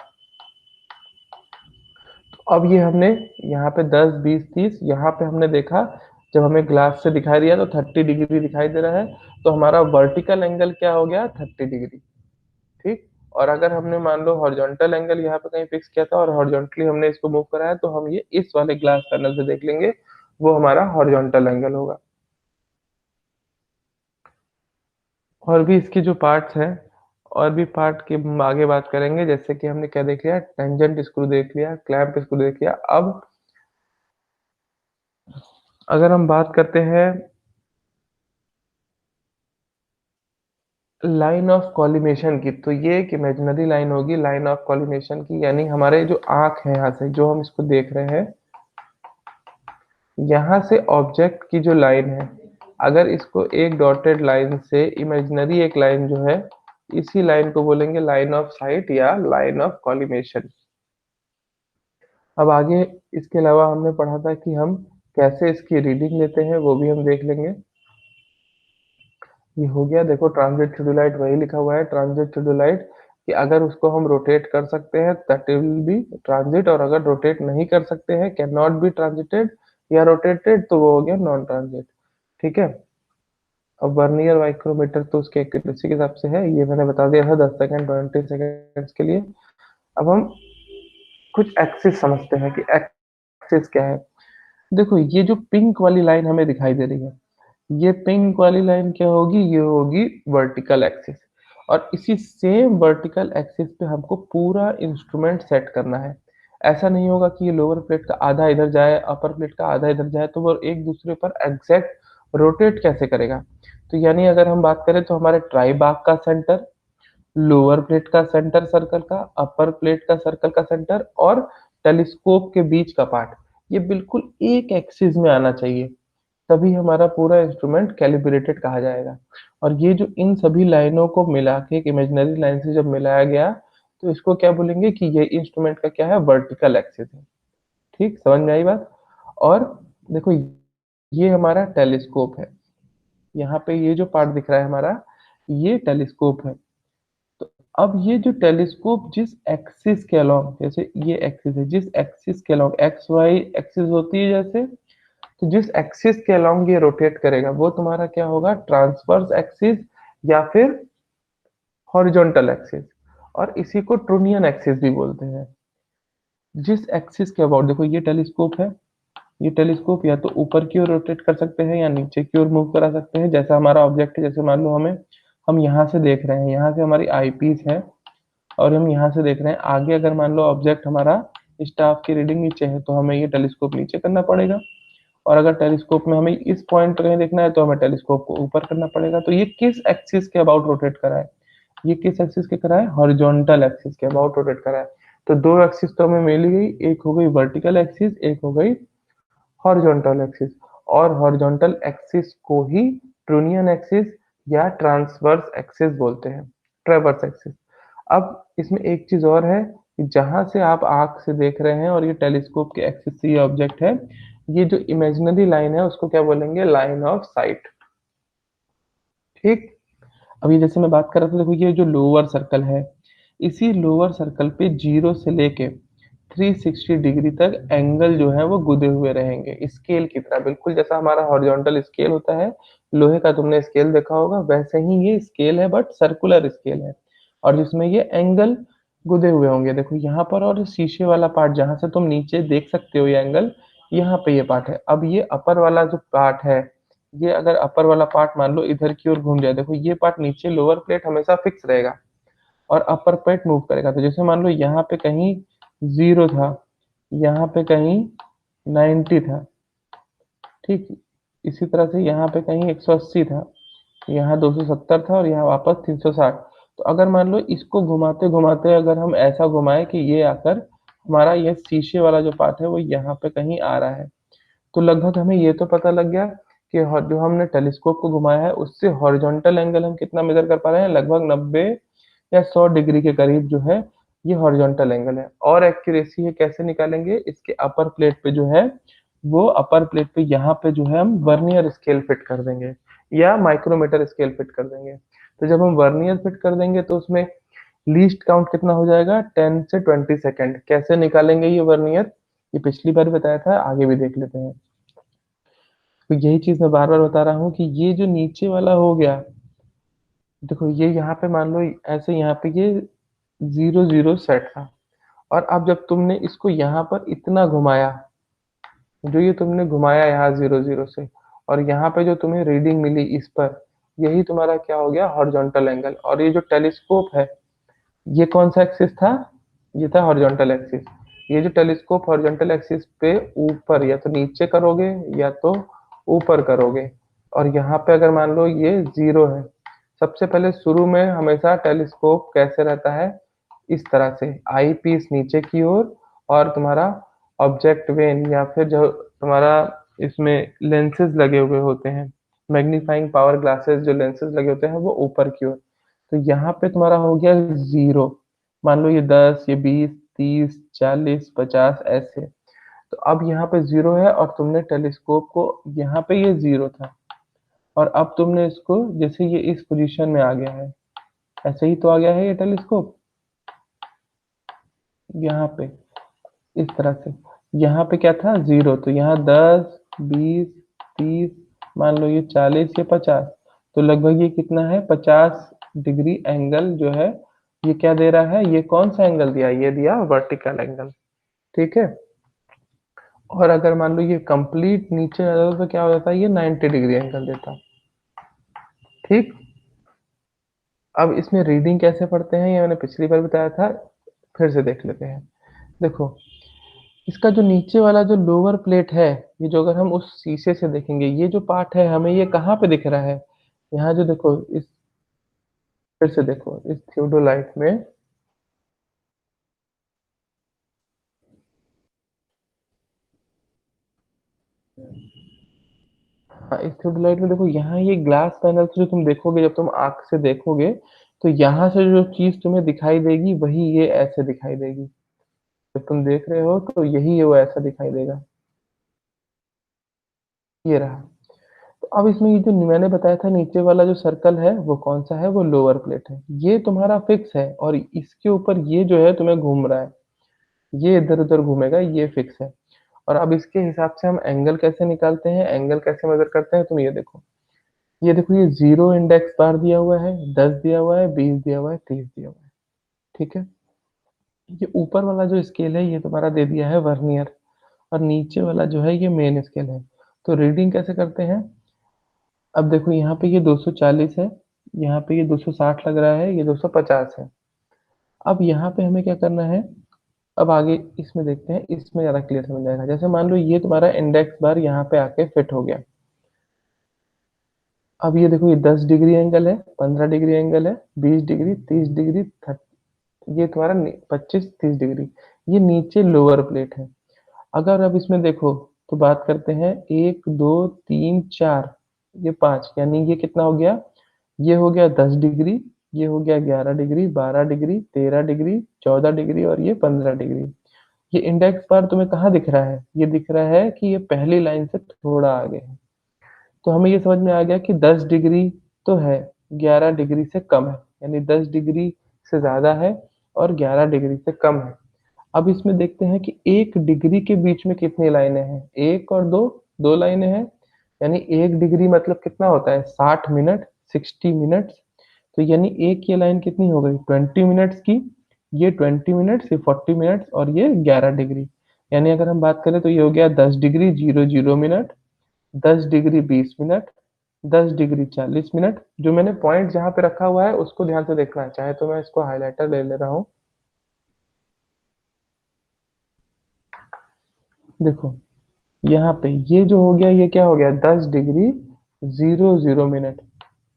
तो अब ये हमने यहाँ पे 10 20 30 यहाँ पे हमने देखा, जब हमें ग्लास से दिखाई दिया तो 30 डिग्री दिखाई दे रहा है, तो हमारा वर्टिकल एंगल क्या हो गया, 30 डिग्री। ठीक। और अगर हमने मान लो हॉरिजॉन्टल एंगल यहाँ पे कहीं फिक्स किया था और हॉरिजॉन्टली हमने इसको मूव कराया, तो हम ये इस वाले ग्लास पैनल से देख लेंगे, वो हमारा हॉरिजॉन्टल एंगल होगा। और भी इसके जो पार्ट्स हैं, और भी पार्ट की हम आगे बात करेंगे, जैसे कि हमने क्या देख लिया, टेंजेंट स्क्रू देख लिया, क्लैंप स्क्रू देख लिया। अब अगर हम बात करते हैं लाइन ऑफ कॉलिमेशन की, तो ये एक इमेजिनरी लाइन होगी लाइन ऑफ कॉलिमेशन की, यानी हमारे जो आंख है यहाँ से जो हम इसको देख रहे हैं, यहाँ से ऑब्जेक्ट की जो लाइन है, अगर इसको एक डॉटेड लाइन से इमेजिनरी एक लाइन जो है, इसी लाइन को बोलेंगे लाइन ऑफ साइट या लाइन ऑफ कॉलिमेशन। अब आगे इसके अलावा हमने पढ़ा था कि हम कैसे इसकी रीडिंग लेते हैं, वो भी हम देख लेंगे। ये हो गया, देखो ट्रांजिट थियोडोलाइट वही लिखा हुआ है, ट्रांजिट थियोडोलाइट, कि अगर उसको हम रोटेट कर सकते हैं दैट विल बी ट्रांजिट, और अगर रोटेट नहीं कर सकते हैं, कैन नॉट बी ट्रांजिटेड या रोटेटेड, तो वो हो गया नॉन ट्रांजिट। ठीक है। अब वर्नियर माइक्रोमीटर तो उसके एक्यूरेसी के हिसाब से है, ये मैंने बता दिया था 10 सेकंड 20 सेकंड्स के लिए। अब हम कुछ एक्सिस समझते हैं कि एक्सिस क्या है। देखो ये जो पिंक वाली लाइन हमें दिखाई दे रही है, ये पिंक वाली लाइन क्या होगी, ये होगी वर्टिकल एक्सिस। और इसी सेम वर्टिकल एक्सिस पे हमको पूरा इंस्ट्रूमेंट सेट करना है। ऐसा नहीं होगा कि ये लोअर प्लेट का आधा इधर जाए अपर प्लेट का आधा इधर जाए, तो वो एक दूसरे पर एग्जैक्ट रोटेट कैसे करेगा। तो यानी अगर हम बात करें तो हमारे ट्राइबाक का सेंटर, लोअर प्लेट का सेंटर सर्कल का, अपर प्लेट का सर्कल का सेंटर, और टेलीस्कोप के बीच का पार्ट, ये बिल्कुल एक एक्सिस में आना चाहिए, तभी हमारा पूरा इंस्ट्रूमेंट कैलिब्रेटेड कहा जाएगा। और ये जो इन सभी लाइनों को मिला के एक इमेजिनरी लाइन से जब मिलाया गया, तो इसको क्या बोलेंगे कि ये इंस्ट्रूमेंट का क्या है, वर्टिकल एक्सिस है। ठीक, समझ में आई बात। और देखो ये हमारा टेलीस्कोप है, यहाँ पे ये जो पार्ट दिख रहा है हमारा, ये टेलीस्कोप है। तो अब ये जो टेलीस्कोप जिस एक्सिस के अलोंग, जैसे ये एक्सिस है, जिस एक्सिस के अलोंग एक्स वाई एक्सिस होती है जैसे, तो जिस एक्सिस के अलोंग ये रोटेट करेगा वो तुम्हारा क्या होगा, ट्रांसवर्स एक्सिस या फिर हॉरिजॉन्टल एक्सिस, और इसी को ट्रूनियन एक्सिस भी बोलते हैं। जिस एक्सिस के अबाउट, देखो ये टेलीस्कोप है, ये टेलीस्कोप या तो ऊपर की ओर रोटेट कर सकते हैं या नीचे की ओर मूव करा सकते हैं, जैसा हमारा ऑब्जेक्ट है। जैसे मान लो हम यहाँ से देख रहे हैं, यहाँ से हमारी आई पीस है और हम यहाँ से देख रहे हैं आगे, अगर मान लो ऑब्जेक्ट हमारा स्टाफ की रीडिंग नीचे है तो हमें ये टेलीस्कोप नीचे करना पड़ेगा, और अगर टेलीस्कोप में हमें इस पॉइंट पे कहीं देखना है तो हमें टेलीस्कोप को ऊपर करना पड़ेगा। तो ये किस एक्सिस के अबाउट रोटेट करा है, ये किस एक्सिस के करा है, हॉरिजॉन्टल एक्सिस के अबाउट रोटेट करा है। तो दो एक्सिस तो हमें मिल गई, एक हो गई वर्टिकल एक्सिस, एक हो गई हॉरिजॉन्टल एक्सिस। और हॉरिजॉन्टल एक्सिस को ही ट्रूनियन एक्सिस या ट्रांसवर्स एक्सिस बोलते हैं, ट्रेवर्स एक्सिस। अब इसमें एक चीज और है कि जहां से आप आंख से देख रहे हैं और ये टेलीस्कोप के एक्सिस से ये ऑब्जेक्ट है, ये जो इमेजिनरी लाइन है उसको क्या बोलेंगे, लाइन ऑफ साइट। ठीक। अभी जैसे मैं बात कर रहा था, देखो ये जो लोअर सर्कल है, इसी लोअर सर्कल पे 0 से लेके 360 डिग्री तक एंगल जो है वो गुदे हुए रहेंगे स्केल की तरह, बिल्कुल जैसा हमारा हॉरिजॉन्टल स्केल होता है, लोहे का तुमने स्केल देखा होगा, वैसे ही ये स्केल है बट सर्कुलर स्केल है, और जिसमें ये एंगल गुदे हुए होंगे। देखो यहाँ पर, और शीशे वाला पार्ट जहां से तुम नीचे देख सकते हो ये एंगल, यहाँ पे ये पार्ट है। अब ये अपर वाला जो पार्ट है, ये अगर अपर वाला पार्ट मान लो इधर की ओर घूम जाए, देखो ये पार्ट नीचे लोअर प्लेट हमेशा फिक्स रहेगा और अपर प्लेट मूव करेगा। तो जैसे मान लो यहाँ पे कहीं 0 था, यहाँ पे कहीं 90 था, ठीक। इसी तरह से यहाँ पे कहीं 180 था, यहाँ 270 था और यहाँ वापस 360। तो अगर मान लो इसको घुमाते घुमाते अगर हम ऐसा घुमाएं कि ये आकर हमारा ये शीशे वाला जो पार्ट है वो यहाँ पे कहीं आ रहा है, तो लगभग हमें ये तो पता लग गया कि जो हमने टेलीस्कोप को घुमाया है उससे हॉरिजॉन्टल एंगल हम कितना मेजर कर पा रहे हैं, लगभग 90 या 100 डिग्री के करीब जो है ये हॉरिजॉन्टल एंगल है। और एक्यूरेसी है कैसे निकालेंगे, इसके अपर प्लेट पे जो है वो अपर प्लेट पे यहाँ पे जो है हम वर्नियर स्केल फिट कर देंगे या माइक्रोमीटर स्केल फिट कर देंगे। तो जब हम वर्नियर फिट कर देंगे तो उसमें लीस्ट काउंट कितना हो जाएगा, 10 से 20 सेकेंड। कैसे निकालेंगे ये वर्नियर, ये पिछली बार बताया था, आगे भी देख लेते हैं। तो यही चीज मैं बार बार बता रहा हूँ कि ये जो नीचे वाला हो गया, देखो ये यहाँ पे मान लो ऐसे यहाँ पे ये 0 0 सेट था, और अब जब तुमने इसको यहाँ पर इतना घुमाया, जो ये तुमने घुमाया यहाँ 0 0 से, और यहाँ पे जो तुम्हें रीडिंग मिली इस पर, यही तुम्हारा क्या हो गया, हॉरिजॉन्टल एंगल। और ये जो टेलीस्कोप है, ये कौन सा एक्सिस था, ये था हॉरिजॉन्टल एक्सिस। ये जो टेलीस्कोप हॉरिजॉन्टल एक्सिस पे ऊपर या तो नीचे करोगे या तो ऊपर करोगे, और यहाँ पे अगर मान लो ये 0 है, सबसे पहले शुरू में हमेशा टेलीस्कोप कैसे रहता है, इस तरह से आई पीस नीचे की ओर, और तुम्हारा ऑब्जेक्ट वेन या फिर जो तुम्हारा इसमें लेंसेज लगे हुए होते हैं, मैग्नीफाइंग पावर ग्लासेस जो लेंसेज लगे होते हैं वो ऊपर की ओर। तो यहाँ पे तुम्हारा हो गया 0, मान लो ये 10, ये 20, 30, 40, 50 ऐसे। तो अब यहाँ पे 0 है और तुमने टेलीस्कोप को, यहाँ पे ये 0 था और अब तुमने इसको, जैसे ये इस पोजीशन में आ गया है, ऐसे ही तो आ गया है ये टेलीस्कोप यहाँ पे, इस तरह से। यहाँ पे क्या था, 0, तो यहाँ 10, 20, 30, मान लो ये 40, ये 50, तो लगभग ये कितना है, 50 डिग्री एंगल जो है ये क्या दे रहा है, ये कौन सा एंगल दिया, ये दिया वर्टिकल एंगल, ठीक है। और अगर मान लो ये कंप्लीट नीचे आ जाता तो क्या हो जाता है, ये 90 डिग्री एंगल देता, ठीक। अब इसमें रीडिंग कैसे पढ़ते हैं ये मैंने पिछली बार बताया था, फिर से देख लेते हैं। देखो इसका जो नीचे वाला जो लोअर प्लेट है, ये जो अगर हम उस शीशे से देखेंगे, ये जो पार्ट है हमें ये कहाँ पे दिख रहा है, यहाँ जो देखो इस, फिर से देखो इस थियोडोलाइट में, हाँ इस थियोडोलाइट में देखो, यहाँ ये ग्लास पैनल से जो तुम देखोगे, जब तुम आंख से देखोगे तो यहाँ से जो चीज तुम्हें दिखाई देगी वही ये ऐसे दिखाई देगी, जब तुम देख रहे हो तो यही है वो ऐसा दिखाई देगा, ये रहा। तो अब इसमें ये जो मैंने बताया था नीचे वाला जो सर्कल है वो कौन सा है, वो लोअर प्लेट है, ये तुम्हारा फिक्स है, और इसके ऊपर ये जो है तुम्हें घूम रहा है, ये इधर उधर घूमेगा, ये फिक्स है। और अब इसके हिसाब से हम एंगल कैसे निकालते हैं, एंगल कैसे मेजर करते हैं, तुम ये देखो, ये देखो ये 0 इंडेक्स बार दिया हुआ है, 10 दिया हुआ है, 20 दिया हुआ है, 30 दिया हुआ है, ठीक है। ये ऊपर वाला जो स्केल है ये तुम्हारा दे दिया है वर्नियर, और नीचे वाला जो है ये मेन स्केल है। तो रीडिंग कैसे करते हैं, अब देखो यहाँ पे ये 240 है, यहाँ पे ये 260 लग रहा है, ये 250 है। अब यहाँ पे हमें क्या करना है, अब आगे इसमें देखते हैं, इसमें ज़्यादा क्लियर समझ आएगा। जैसे मान लो ये तुम्हारा इंडेक्स बार यहाँ पे आके फिट हो गया, अब ये देखो ये 10 डिग्री एंगल है, 15 डिग्री एंगल है, 20 डिग्री, 30 डिग्री, ये तुम्हारा 25, 30 डिग्री, ये नीचे लोअर प्लेट है। अगर अब इसमें देखो तो बात करते हैं, 1, 2, 3, 4, ये 5, यानी ये कितना हो गया, ये हो गया 10 डिग्री, ये हो गया 11 डिग्री, 12 डिग्री, 13 डिग्री, 14 डिग्री, और ये 15 डिग्री। ये इंडेक्स बार तुम्हें कहाँ दिख रहा है, ये दिख रहा है कि ये पहली लाइन से थोड़ा आगे है। तो हमें ये समझ में आ गया कि 10 डिग्री तो है, 11 डिग्री से कम है, यानी 10 डिग्री से ज्यादा है और 11 डिग्री से कम है। अब इसमें देखते हैं कि 1 डिग्री के बीच में कितनी लाइनें हैं, एक और दो, दो लाइनें हैं, यानी 1 डिग्री मतलब कितना होता है, 60 मिनट, 60 मिनट्स। तो यानी एक ये लाइन कितनी हो गई, 20 मिनट्स की, ये 20 मिनट्स, ये 40 मिनट्स, और ये 11 डिग्री। यानी अगर हम बात करें तो ये हो गया 10 degree 00 minute, 10 degree 20 minute, 10 degree 40 minute. जो मैंने पॉइंट जहाँ पे रखा हुआ है उसको ध्यान से देखना है, चाहे तो मैं इसको हाईलाइटर ले ले रहा हूँ। देखो यहाँ पे ये जो हो गया, ये क्या हो गया, 10 डिग्री 00 मिनट।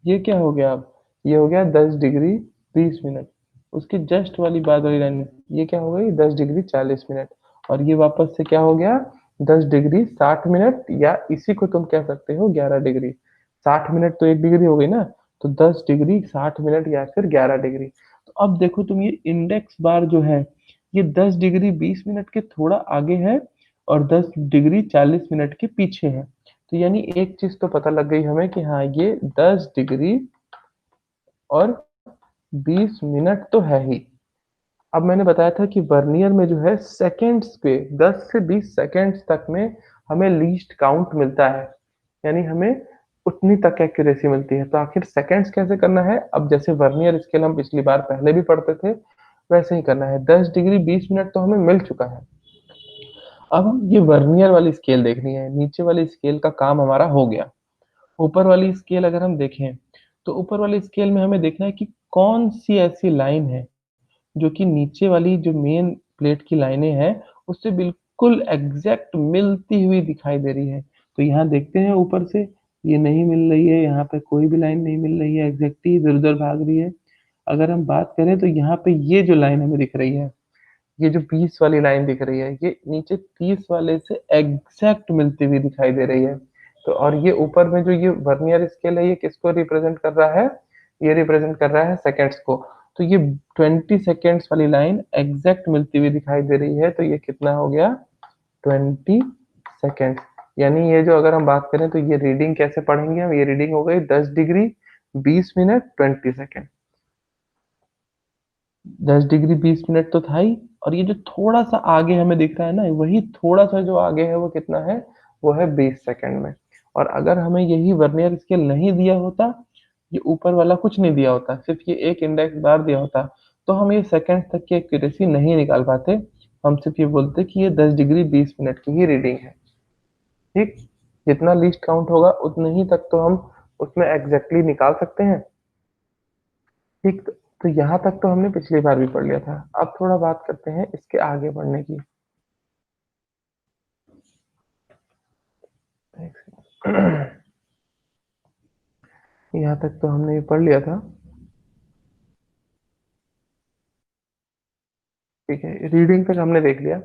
ये क्या हो गया, अब ये हो गया 10 डिग्री 20 मिनट। उसकी जस्ट वाली बाद वाली लाइन, ये क्या हो गई, 10 डिग्री 40 मिनट। और ये वापस से क्या हो गया, 10 डिग्री 60 मिनट, या इसी को तुम कह सकते हो 11 डिग्री। 60 मिनट तो 1 डिग्री हो गई ना, तो 10 डिग्री 60 मिनट या फिर 11 डिग्री। तो अब देखो तुम, ये इंडेक्स बार जो है, ये 10 डिग्री 20 मिनट के थोड़ा आगे है और 10 डिग्री 40 मिनट के पीछे है। तो यानी एक चीज तो पता लग गई हमें कि हाँ, ये 10 डिग्री और 20 मिनट तो है ही। अब मैंने बताया था कि वर्नियर में जो है सेकेंड्स पे, 10 से 20 सेकेंड्स तक में हमें लीस्ट काउंट मिलता है, यानी हमें उतनी तक एक्यूरेसी मिलती है। तो आखिर सेकेंड्स कैसे करना है, अब जैसे वर्नियर स्केल हम पिछली बार पहले भी पढ़ते थे, वैसे ही करना है। 10 डिग्री 20 मिनट तो हमें मिल चुका है। अब हम ये वर्नियर वाली स्केल देखनी है, नीचे वाली स्केल का काम हमारा हो गया। ऊपर वाली स्केल अगर हम देखें, तो ऊपर वाली स्केल में हमें देखना है कि कौन सी ऐसी लाइन है जो कि नीचे वाली जो मेन प्लेट की लाइनें हैं, उससे बिल्कुल एग्जैक्ट मिलती हुई दिखाई दे रही है। तो यहाँ देखते हैं ऊपर से, ये नहीं मिल रही है, यहाँ पे कोई भी लाइन नहीं मिल रही है, एग्जैक्ट ही इधर उधर भाग रही है। अगर हम बात करें तो यहाँ पे ये जो लाइन हमें दिख रही है, ये जो 20 वाली लाइन दिख रही है, ये नीचे 30 वाले से एग्जैक्ट मिलती हुई दिखाई दे रही है। तो और ये ऊपर में जो ये वर्नियर स्केल है, ये किसको रिप्रेजेंट कर रहा है, ये रिप्रेजेंट कर रहा है सेकेंड्स को। तो ये 20 सेकेंड्स वाली लाइन एग्जैक्ट मिलती हुई दिखाई दे रही है, तो ये कितना हो गया, 20 सेकेंड्स। यानी ये जो अगर हम बात करें तो ये रीडिंग कैसे पढ़ेंगे हम, ये रीडिंग हो गई 10 degree 20 minute 20 second. 10 degree 20 minute तो था ही, और ये जो थोड़ा सा आगे हमें दिख रहा है ना, वही थोड़ा सा जो आगे है वो कितना है, वो है 20 सेकेंड में। और अगर हमें यही वर्नियर स्केल नहीं दिया होता, ये ऊपर वाला कुछ नहीं दिया होता, सिर्फ ये एक इंडेक्स बार दिया होता, तो हम ये सेकंड तक की एक्यूरेसी नहीं निकाल पाते। हम सिर्फ ये बोलते कि ये 10 डिग्री 20 मिनट की ही रीडिंग है। ठीक, जितना लीस्ट काउंट होगा उतने ही तक तो हम उसमें एग्जैक्टली निकाल सकते हैं। ठीक, तो यहाँ तक तो हमने पिछली बार भी पढ़ लिया था। अब थोड़ा बात करते हैं इसके आगे बढ़ने की। यहाँ तक तो हमने ये पढ़ लिया था। ठीक है, रीडिंग तक हमने देख लिया।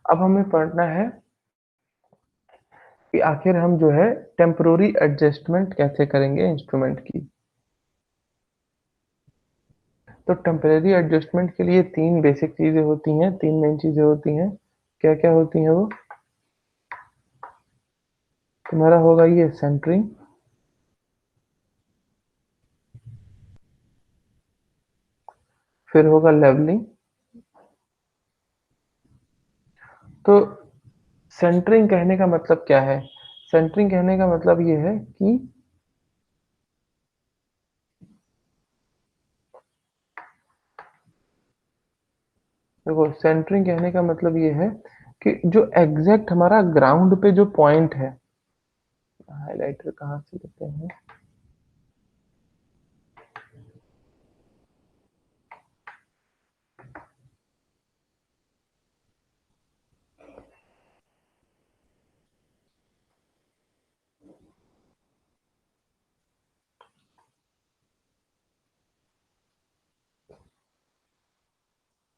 अब हमें पढ़ना है कि आखिर हम जो है टेम्परोरी एडजस्टमेंट कैसे करेंगे इंस्ट्रूमेंट की। तो टेम्परेरी एडजस्टमेंट के लिए तीन बेसिक चीजें होती हैं, तीन मेन चीजें होती हैं। क्या क्या होती हैं वो, तुम्हारा होगा ये सेंटरिंग, फिर होगा लेवलिंग। तो सेंटरिंग कहने का मतलब क्या है, सेंटरिंग कहने का मतलब ये है कि देखो, सेंटरिंग कहने का मतलब ये है कि जो एग्जैक्ट हमारा ग्राउंड पे जो पॉइंट है, हाइलाइटर कहाँ से लेते हैं,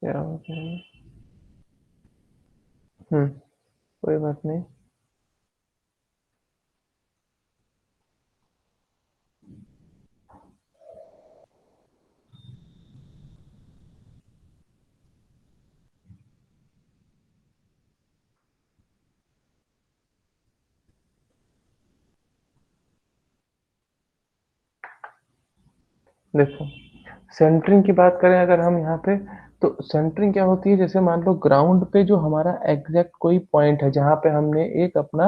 क्या हो जाएगा, कोई बात नहीं। देखो, सेंटरिंग की बात करें अगर हम यहाँ पे, तो सेंटरिंग क्या होती है, जैसे मान लो ग्राउंड पे जो हमारा एग्जैक्ट कोई पॉइंट है जहाँ पे हमने एक अपना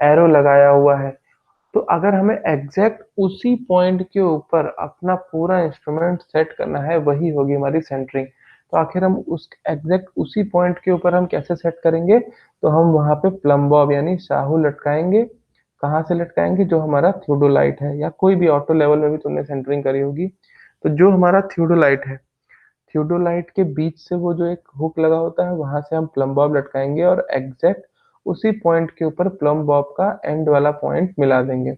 एरो लगाया हुआ है, तो अगर हमें एग्जैक्ट उसी पॉइंट के ऊपर अपना पूरा इंस्ट्रूमेंट सेट करना है, वही होगी हमारी सेंटरिंग। तो आखिर हम उस एग्जैक्ट उसी पॉइंट के ऊपर हम कैसे सेट करेंगे, तो हम वहां पे प्लम बॉब यानी शाहू लटकाएंगे। कहाँ से लटकाएंगे, जो हमारा थियोडोलाइट है, या कोई भी ऑटो लेवल में भी तुमने सेंटरिंग करी होगी, तो जो हमारा थियोडोलाइट है, थियोडोलाइट के बीच से वो जो एक हुक लगा होता है, वहां से हम प्लम बॉब लटकाएंगे और एग्जैक्ट उसी पॉइंट के ऊपर प्लम बॉब का एंड वाला पॉइंट मिला देंगे।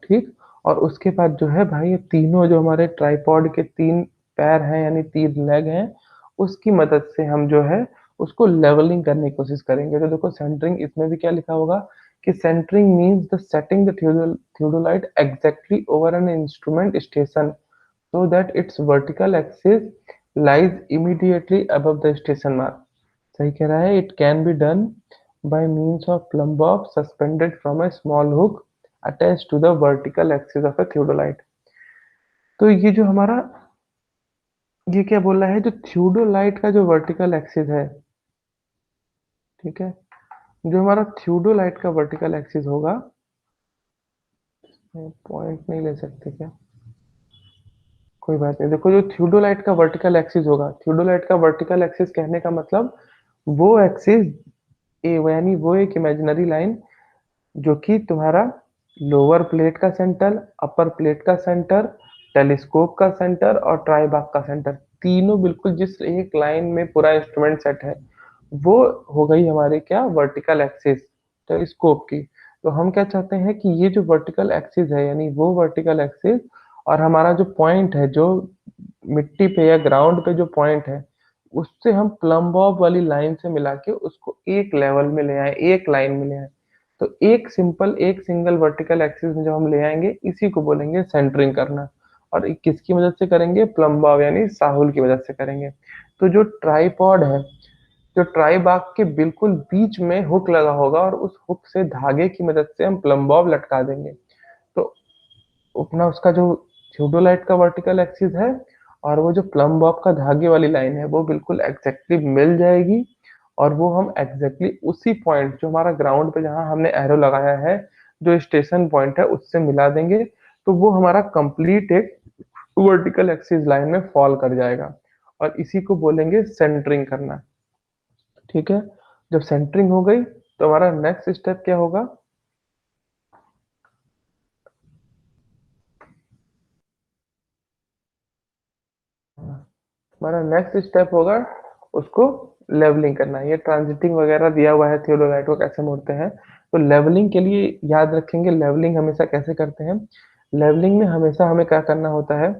ठीक। और उसके बाद जो है भाई, ये तीनों जो हमारे ट्राइपॉड के तीन पैर हैं यानी तीन लेग हैं, उसकी मदद से हम जो है उसको लेवलिंग करने की कोशिश करेंगे। तो देखो सेंटरिंग, इसमें भी क्या लिखा होगा कि centering means the setting the theodolite exactly over an instrument station so that its vertical axis lies immediately above the station mark। सही कह रहा है। It can be done by means of plumb bob suspended from a small hook attached to the vertical axis of a theodolite। तो ये जो हमारा, ये क्या बोल रहा है, जो थियोडोलाइट का जो वर्टिकल एक्सिस है, ठीक है, जो हमारा थियोडोलाइट का वर्टिकल एक्सिस होगा, पॉइंट नहीं ले सकते क्या, कोई बात नहीं। देखो जो थियोडोलाइट का वर्टिकल एक्सिस होगा, थियोडोलाइट का वर्टिकल एक्सिस कहने का मतलब वो एक्सिस ए, यानी वो एक इमेजिनरी लाइन जो कि तुम्हारा लोअर प्लेट का सेंटर, अपर प्लेट का सेंटर, टेलीस्कोप का सेंटर और ट्राइबाक का सेंटर, तीनों बिल्कुल जिस एक लाइन में पूरा इंस्ट्रूमेंट सेट है, वो हो गई हमारी क्या, वर्टिकल एक्सिस टेलीस्कोप की। तो हम क्या चाहते हैं कि ये जो वर्टिकल एक्सिस है, यानी वो वर्टिकल एक्सिस और हमारा जो पॉइंट है, जो मिट्टी पे या ग्राउंड पे जो पॉइंट है, उससे हम प्लम बॉब वाली लाइन से मिला के उसको एक लेवल में ले आए, एक लाइन में ले आए। तो एक सिंगल वर्टिकल एक्सिस में जब हम ले आएंगे, इसी को बोलेंगे सेंटरिंग करना। और किसकी मदद से करेंगे, प्लम बॉब यानी साहुल की मदद से करेंगे। तो जो ट्राइपॉड है, जो ट्राई बाग के बिल्कुल बीच में हुक लगा होगा और उस हुक से धागे की मदद से हम प्लम बॉब लटका देंगे। तो अपना उसका जो थियोडोलाइट का वर्टिकल एक्सिस है और वो जो प्लम बॉब का धागे वाली लाइन है, वो बिल्कुल एग्जैक्टली मिल जाएगी। और वो हम एग्जैक्टली उसी पॉइंट, जो हमारा ग्राउंड पे जहां हमने एरो लगाया है, जो स्टेशन पॉइंट है, उससे मिला देंगे। तो वो हमारा कंप्लीट एक वर्टिकल एक्सिस लाइन में फॉल कर जाएगा। और इसी को बोलेंगे सेंटरिंग करना। ठीक है। जब सेंटरिंग हो गई तो हमारा नेक्स्ट स्टेप क्या होगा, हमारा नेक्स्ट स्टेप होगा उसको लेवलिंग करना। ये ट्रांजिटिंग वगैरह दिया हुआ है थियोडोलाइट को कैसे मोड़ते हैं। तो लेवलिंग के लिए याद रखेंगे, लेवलिंग हमेशा कैसे करते हैं। लेवलिंग में हमेशा हमें क्या करना होता है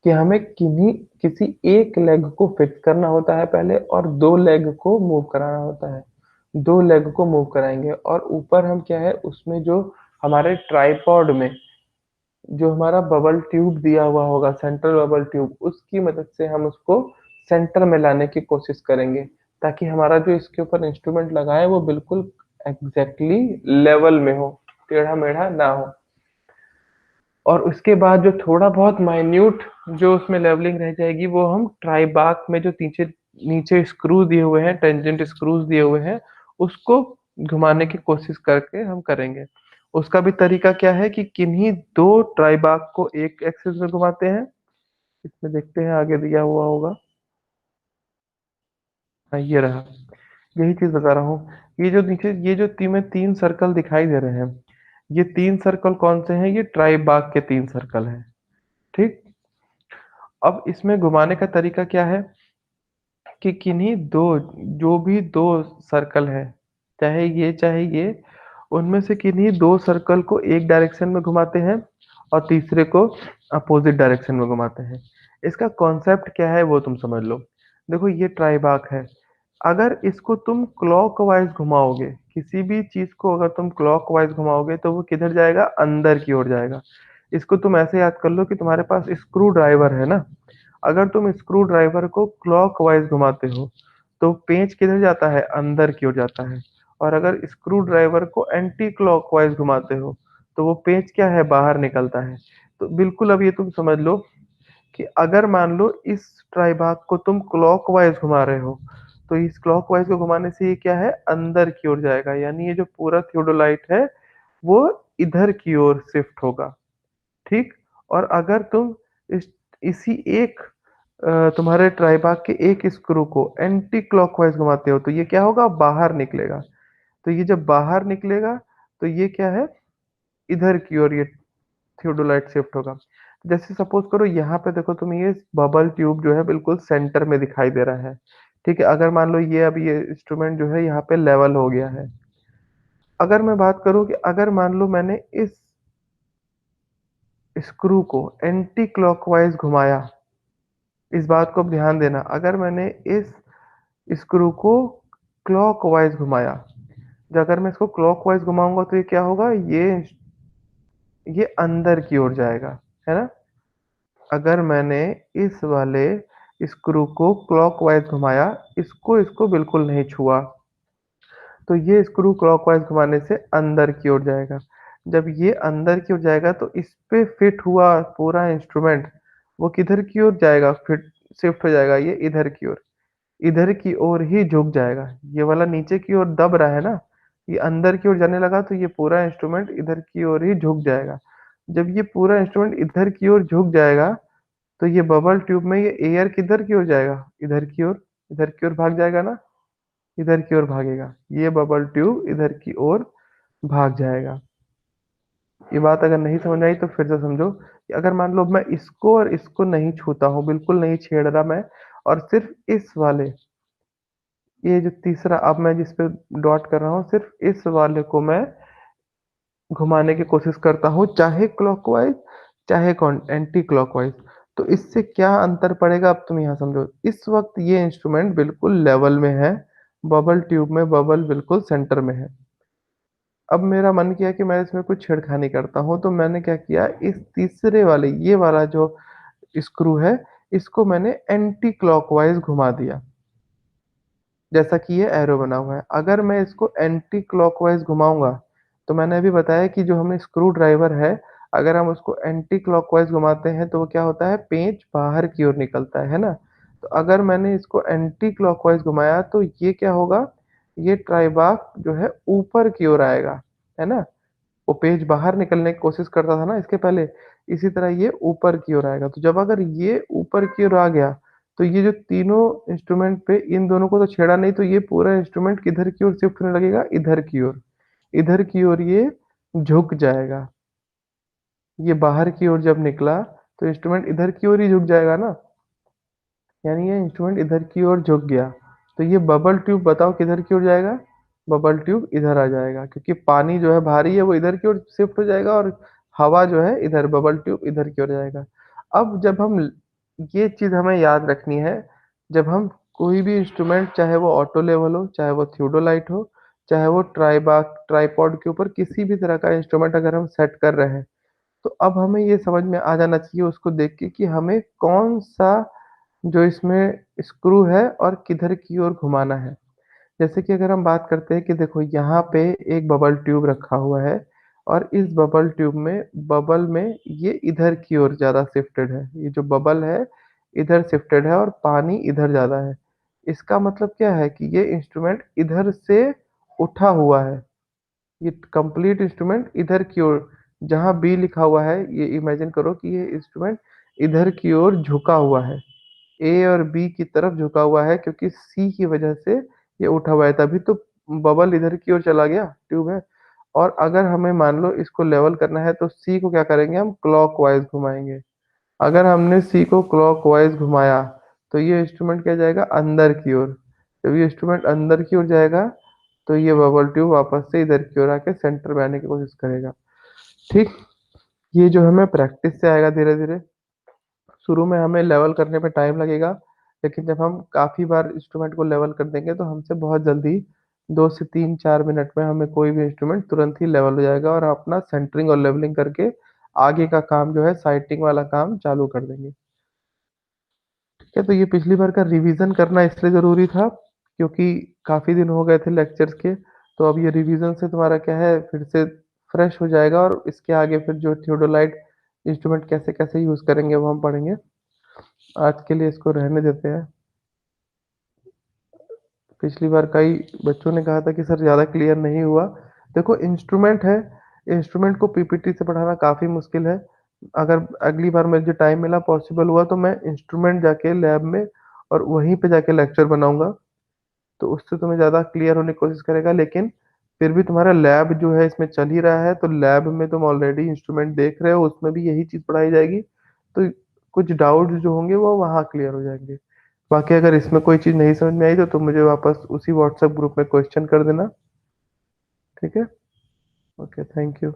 कि हमें किन्हीं किसी एक लेग को फिक्स करना होता है पहले, और दो लेग को मूव कराना होता है। दो लेग को मूव कराएंगे और ऊपर हम क्या है, उसमें जो हमारे ट्राइपॉड में जो हमारा बबल ट्यूब दिया हुआ होगा, सेंट्रल बबल ट्यूब, उसकी मदद से हम उसको सेंटर में लाने की कोशिश करेंगे, ताकि हमारा जो इसके ऊपर इंस्ट्रूमेंट लगा है वो बिल्कुल एग्जैक्टली लेवल में हो, टेढ़ा मेढ़ा ना हो। और उसके बाद जो थोड़ा बहुत माइन्यूट जो उसमें लेवलिंग रह जाएगी, वो हम ट्राई बाक में जो नीचे नीचे स्क्रू दिए हुए हैं, टेंजेंट स्क्रूज दिए हुए हैं, उसको घुमाने की कोशिश करके हम करेंगे। उसका भी तरीका क्या है कि किन्हीं दो ट्राई बाक को एक एक्सिस में घुमाते हैं। इसमें देखते हैं आगे दिया हुआ होगा। हाँ, ये रहा। यही चीज बता रहा हूँ। ये जो नीचे ये जो में तीन सर्कल दिखाई दे रहे हैं, ये तीन सर्कल कौन से हैं, ये ट्राई बाक के तीन सर्कल हैं। ठीक। अब इसमें घुमाने का तरीका क्या है कि किन्हीं दो, जो भी दो सर्कल है, चाहे ये, उनमें से किन्हीं दो सर्कल को एक डायरेक्शन में घुमाते हैं और तीसरे को अपोजिट डायरेक्शन में घुमाते हैं। इसका कॉन्सेप्ट क्या है वो तुम समझ लो। देखो ये ट्राइबाक है। अगर इसको तुम क्लॉकवाइज घुमाओगे, किसी भी चीज को अगर तुम क्लॉकवाइज घुमाओगे तो वो किधर जाएगा, अंदर की ओर जाएगा। इसको तुम ऐसे याद कर लो कि तुम्हारे पास स्क्रू ड्राइवर है ना। अगर तुम स्क्रू ड्राइवर को क्लॉकवाइज घुमाते हो तो पेंच किधर जाता है, अंदर की ओर जाता है। और अगर स्क्रू ड्राइवर को एंटी क्लॉकवाइज घुमाते हो तो वो पेंच क्या है, बाहर निकलता है। तो बिल्कुल अब ये तुम समझ लो कि अगर मान लो इस ट्राइबाक को तुम क्लॉकवाइज घुमा रहे हो, तो इस क्लॉकवाइज को घुमाने से ये क्या है, अंदर की ओर जाएगा, यानी ये जो पूरा थियोडोलाइट है वो इधर की ओर शिफ्ट होगा। ठीक। और अगर तुम इस इसी एक तुम्हारे ट्राइबाक के एक स्क्रू को एंटी क्लॉकवाइज घुमाते हो तो ये क्या होगा, बाहर निकलेगा। तो ये जब बाहर निकलेगा तो ये क्या है, इधर की ओर ये थियोडोलाइट शिफ्ट होगा। जैसे सपोज करो यहाँ पे देखो तुम, ये बबल ट्यूब जो है बिल्कुल सेंटर में दिखाई दे रहा है। ठीक है, अगर मान लो ये अब ये इंस्ट्रूमेंट जो है यहाँ पे लेवल हो गया है। अगर मैं बात करूँ कि अगर मान लो मैंने इस स्क्रू को एंटी क्लॉकवाइज घुमाया, इस बात को अब ध्यान देना, अगर मैंने इस स्क्रू को क्लॉकवाइज घुमाया, जो अगर मैं इसको क्लॉकवाइज घुमाऊंगा तो ये क्या होगा, ये अंदर की ओर जाएगा, है ना। अगर मैंने इस वाले स्क्रू को क्लॉकवाइज घुमाया, इसको इसको बिल्कुल नहीं छुआ, तो ये स्क्रू क्लॉकवाइज घुमाने से अंदर की ओर जाएगा। जब ये अंदर की ओर जाएगा तो इस पे फिट हुआ पूरा इंस्ट्रूमेंट वो किधर की ओर जाएगा, फिट शिफ्ट हो जाएगा, ये इधर की ओर ही झुक जाएगा। ये वाला नीचे की ओर दब रहा है ना, ये अंदर की ओर जाने लगा तो ये पूरा इंस्ट्रूमेंट इधर की ओर ही झुक जाएगा। जब ये पूरा इंस्ट्रूमेंट इधर की ओर झुक जाएगा तो ये बबल ट्यूब में ये एयर किधर की ओर जाएगा, इधर की ओर भाग जाएगा ना, इधर की ओर भागेगा, ये बबल ट्यूब इधर की ओर भाग जाएगा। ये बात अगर नहीं समझ आई तो फिर से समझो कि अगर मान लो मैं इसको और इसको नहीं छूता हूँ, बिल्कुल नहीं छेड़ रहा मैं, और सिर्फ इस वाले, ये जो तीसरा अब मैं जिस पे डॉट कर रहा हूँ, सिर्फ इस वाले को मैं घुमाने की कोशिश करता हूँ, चाहे क्लॉकवाइज चाहे कौन एंटी क्लॉकवाइज, तो इससे क्या अंतर पड़ेगा अब तुम यहाँ समझो। इस वक्त ये इंस्ट्रूमेंट बिल्कुल लेवल में है, बबल ट्यूब में बबल बिल्कुल सेंटर में है। अब मेरा मन किया कि मैं इसमें कुछ छेड़खानी करता हूँ, तो मैंने क्या किया, इस तीसरे वाले ये वाला जो स्क्रू है, इसको मैंने एंटी क्लॉकवाइज घुमा दिया, जैसा कि ये एरो बना हुआ है। अगर मैं इसको एंटी क्लॉकवाइज घुमाऊंगा, तो मैंने अभी बताया कि जो हमें स्क्रू ड्राइवर है, अगर हम उसको एंटी क्लॉकवाइज घुमाते हैं तो वो क्या होता है, पेंच बाहर की ओर निकलता है ना। तो अगर मैंने इसको एंटी क्लॉकवाइज घुमाया तो ये क्या होगा, ये ट्राइबाक जो है ऊपर की ओर आएगा, है ना। वो पेज बाहर निकलने की कोशिश करता था ना इसके पहले, इसी तरह ये ऊपर की ओर आएगा। तो जब अगर ये ऊपर की ओर आ गया तो ये जो तीनों इंस्ट्रूमेंट पे इन दोनों को तो छेड़ा नहीं, तो ये पूरा इंस्ट्रूमेंट किधर की ओर शिफ्ट होने लगेगा, इधर की ओर, इधर की ओर ये झुक जाएगा। ये बाहर की ओर जब निकला तो इंस्ट्रूमेंट इधर की ओर ही झुक जाएगा ना, यानी ये इंस्ट्रूमेंट इधर की ओर झुक गया। तो ये बबल ट्यूब बताओ किधर की ओर जाएगा, बबल ट्यूब इधर आ जाएगा, क्योंकि पानी जो है भारी है वो इधर की ओर शिफ्ट हो जाएगा, और हवा जो है इधर, बबल ट्यूब इधर की ओर जाएगा। अब जब हम ये चीज हमें याद रखनी है, जब हम कोई भी इंस्ट्रूमेंट, चाहे वो ऑटो लेवल हो, चाहे वो थियोडोलाइट हो, चाहे वो ट्राइपॉड के ऊपर किसी भी तरह का इंस्ट्रूमेंट अगर हम सेट कर रहे हैं, तो अब हमें ये समझ में आ जाना चाहिए उसको देख के कि हमें कौन सा जो इसमें स्क्रू है और किधर की ओर घुमाना है। जैसे कि अगर हम बात करते हैं कि देखो यहाँ पे एक बबल ट्यूब रखा हुआ है, और इस बबल में ये इधर की ओर ज्यादा शिफ्टेड है, ये जो बबल है इधर शिफ्टेड है और पानी इधर ज्यादा है। इसका मतलब क्या है कि ये इंस्ट्रूमेंट इधर से उठा हुआ है, ये कंप्लीट इंस्ट्रूमेंट इधर की ओर, जहाँ बी लिखा हुआ है ये इमेजिन करो कि ये इंस्ट्रूमेंट इधर की ओर झुका हुआ है, ए और बी की तरफ झुका हुआ है, क्योंकि सी की वजह से ये उठा हुआ है, तभी तो बबल इधर की ओर चला गया, ट्यूब है। और अगर हमें मान लो इसको लेवल करना है तो सी को क्या करेंगे, हम क्लॉकवाइज घुमाएंगे। अगर हमने सी को क्लॉकवाइज घुमाया तो ये इंस्ट्रूमेंट क्या जाएगा, अंदर की ओर। जब ये इंस्ट्रूमेंट अंदर की ओर जाएगा तो ये बबल ट्यूब वापस से इधर की ओर आके सेंटर में आने की कोशिश करेगा। ठीक, ये जो हमें प्रैक्टिस से आएगा धीरे धीरे। शुरू में हमें लेवल करने में टाइम लगेगा, लेकिन जब हम काफी बार इंस्ट्रूमेंट को लेवल कर देंगे तो हमसे बहुत जल्दी 2 से 3 4 मिनट में हमें कोई भी इंस्ट्रूमेंट तुरंत ही लेवल हो जाएगा, और अपना सेंटरिंग और लेवलिंग करके आगे का काम जो है साइटिंग वाला काम चालू कर देंगे। ठीक है, तो ये पिछली बार का रिवीजन करना इसलिए जरूरी था क्योंकि काफी दिन हो गए थे लेक्चर्स के, तो अब ये रिवीजन से तुम्हारा क्या है, फिर से फ्रेश हो जाएगा, और इसके आगे फिर जो थियोडोलाइट इंस्ट्रूमेंट कैसे कैसे यूज करेंगे वो हम पढ़ेंगे। आज के लिए इसको रहने देते हैं। पिछली बार कई बच्चों ने कहा था कि सर ज़्यादा क्लियर नहीं हुआ। देखो इंस्ट्रूमेंट है, इंस्ट्रूमेंट को पीपीटी से पढ़ाना काफ़ी मुश्किल है। अगर अगली बार मुझे टाइम मिला, पॉसिबल हुआ, तो मैं इंस्ट्रूमेंट जाके लैब में और वहीं पे जाके लेक्चर बनाऊंगा, तो उससे तुम्हें ज़्यादा क्लियर होने की कोशिश करेगा। लेकिन फिर भी तुम्हारा लैब जो है इसमें चल ही रहा है, तो लैब में तुम ऑलरेडी इंस्ट्रूमेंट देख रहे हो, उसमें भी यही चीज़ पढ़ाई जाएगी, तो कुछ डाउट्स जो होंगे वो वहाँ क्लियर हो जाएंगे। बाकी अगर इसमें कोई चीज़ नहीं समझ में आई तो तुम मुझे वापस उसी व्हाट्सएप ग्रुप में क्वेश्चन कर देना। ठीक है। Okay, thank you.